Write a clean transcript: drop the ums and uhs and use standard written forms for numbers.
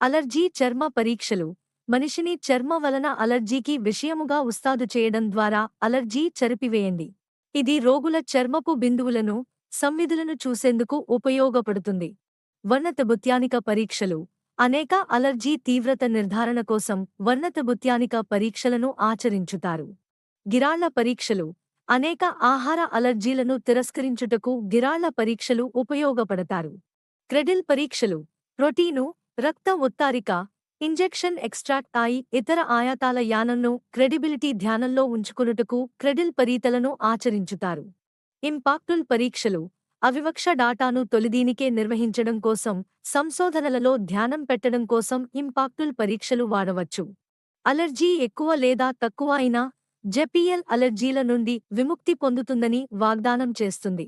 Allergy చర్మ పరీక్షలు మనిషిని చర్మ వలన అలర్జీకి విషయముగా ఉస్తాదు చేయడం ద్వారా అలర్జీ చెరిపివేయండి. ఇది రోగుల చర్మపు బిందువులను, సంవిధులను చూసేందుకు ఉపయోగపడుతుంది. వర్ణతబుత్యానిక పరీక్షలు అనేక అలర్జీ తీవ్రత నిర్ధారణ కోసం వర్ణతబుత్యానిక పరీక్షలను ఆచరించుతారు. గిరాళ్ల పరీక్షలు అనేక ఆహార అలర్జీలను తిరస్కరించుటకు గిరాళ్ల పరీక్షలు ఉపయోగపడతారు. క్రెడిల్ పరీక్షలు ప్రోటీను, రక్త ఉత్తారిక, ఇంజెక్షన్ ఎక్స్ట్రాక్ట్ అయి ఇతర ఆయాతాల యానంను క్రెడిబిలిటీ ధ్యానంలో ఉంచుకొనుటకు క్రెడిల్ పరీతలను ఆచరించుతారు. ఇంపాక్టుల్ పరీక్షలు అవివక్ష డాటాను తొలిదీనికే నిర్వహించడం కోసం సంశోధనలలో ధ్యానం పెట్టడం కోసం ఇంపాక్టుల్ పరీక్షలు వాడవచ్చు. అలర్జీ ఎక్కువ లేదా తక్కువ అయినా జెపిఎల్ అలర్జీల నుండి విముక్తి పొందుతుందని వాగ్దానం చేస్తుంది.